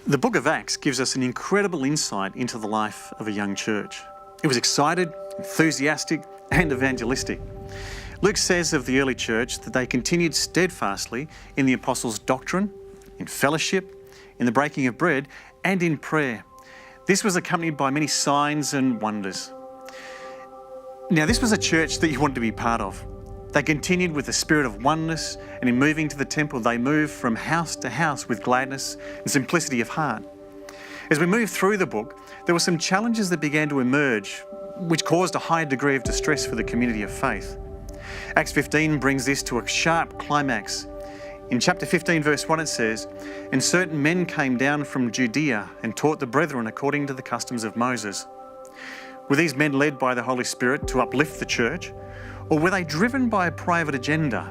The book of Acts gives us an incredible insight into the life of a young church. It was excited, enthusiastic, and evangelistic. Luke says of the early church that they continued steadfastly in the apostles' doctrine, in fellowship, in the breaking of bread, and in prayer. This was accompanied by many signs and wonders. Now, this was a church that you wanted to be part of. They continued with the spirit of oneness, and in moving to the temple, they moved from house to house with gladness and simplicity of heart. As we moved through the book, there were some challenges that began to emerge, which caused a high degree of distress for the community of faith. Acts 15 brings this to a sharp climax. In chapter 15, verse 1, it says, "And certain men came down from Judea and taught the brethren according to the customs of Moses." Were these men led by the Holy Spirit to uplift the church, or were they driven by a private agenda?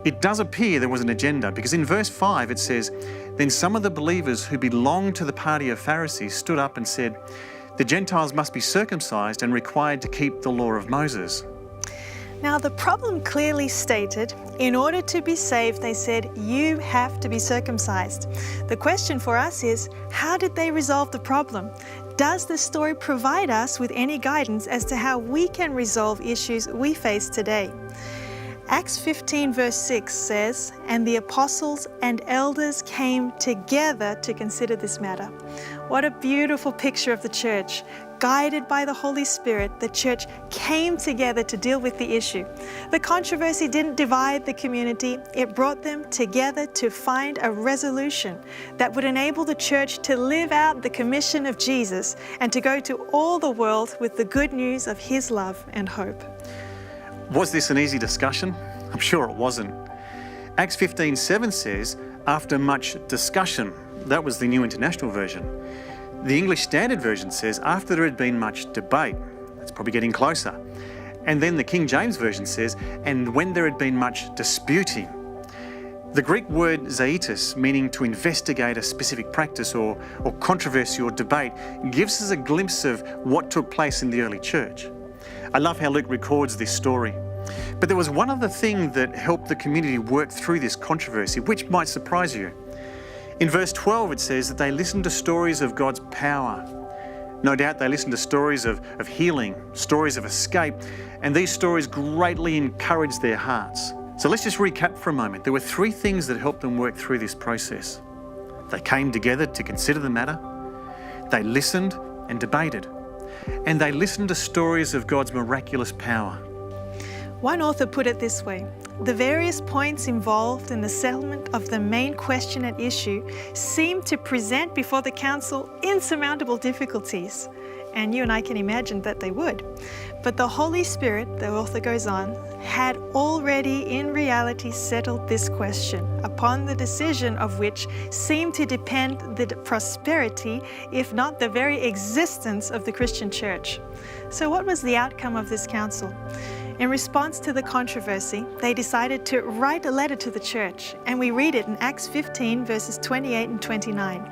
It does appear there was an agenda, because in verse 5 it says, "Then some of the believers who belonged to the party of Pharisees stood up and said, 'The Gentiles must be circumcised and required to keep the law of Moses.'" Now, the problem clearly stated, in order to be saved, they said, you have to be circumcised. The question for us is, how did they resolve the problem? Does this story provide us with any guidance as to how we can resolve issues we face today? Acts 15 verse 6 says, "And the apostles and elders came together to consider this matter." What a beautiful picture of the church. Guided by the Holy Spirit, the church came together to deal with the issue. The controversy didn't divide the community, it brought them together to find a resolution that would enable the church to live out the commission of Jesus and to go to all the world with the good news of His love and hope. Was this an easy discussion? I'm sure it wasn't. Acts 15:7 says, "After much discussion," that was the New International Version. The English Standard Version says, "After there had been much debate." That's probably getting closer. And then the King James Version says, "And when there had been much disputing." The Greek word zaitis, meaning to investigate a specific practice or controversy or debate, gives us a glimpse of what took place in the early church. I love how Luke records this story. But there was one other thing that helped the community work through this controversy, which might surprise you. In verse 12, it says that they listened to stories of God's power. No doubt they listened to stories of healing, stories of escape, and these stories greatly encouraged their hearts. So let's just recap for a moment. There were three things that helped them work through this process. They came together to consider the matter, they listened and debated, and they listened to stories of God's miraculous power. One author put it this way: the various points involved in the settlement of the main question at issue seemed to present before the council insurmountable difficulties. And you and I can imagine that they would. But the Holy Spirit, the author goes on, had already in reality settled this question, upon the decision of which seemed to depend the prosperity, if not the very existence of the Christian church. So what was the outcome of this council? In response to the controversy, they decided to write a letter to the church, and we read it in Acts 15 verses 28 and 29.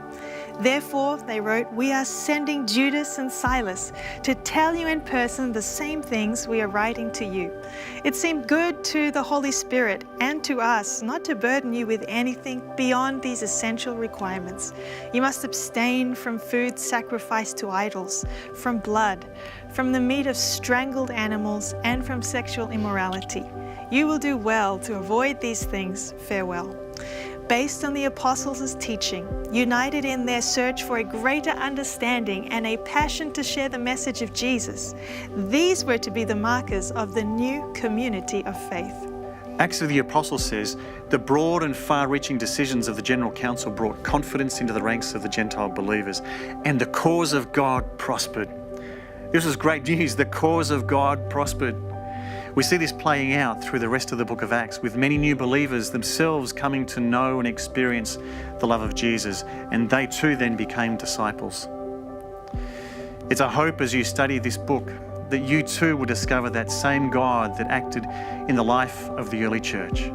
Therefore, they wrote, "We are sending Judas and Silas to tell you in person the same things we are writing to you." It seemed good to the Holy Spirit and to us not to burden you with anything beyond these essential requirements. You must abstain from food sacrificed to idols, from blood, from the meat of strangled animals, and from sexual immorality. You will do well to avoid these things. Farewell. Based on the apostles' teaching, united in their search for a greater understanding and a passion to share the message of Jesus, these were to be the markers of the new community of faith. Acts of the Apostles says, "The broad and far-reaching decisions of the General Council brought confidence into the ranks of the Gentile believers, and the cause of God prospered." This was great news. The cause of God prospered. We see this playing out through the rest of the book of Acts, with many new believers themselves coming to know and experience the love of Jesus, and they too then became disciples. It's a hope as you study this book that you too will discover that same God that acted in the life of the early church.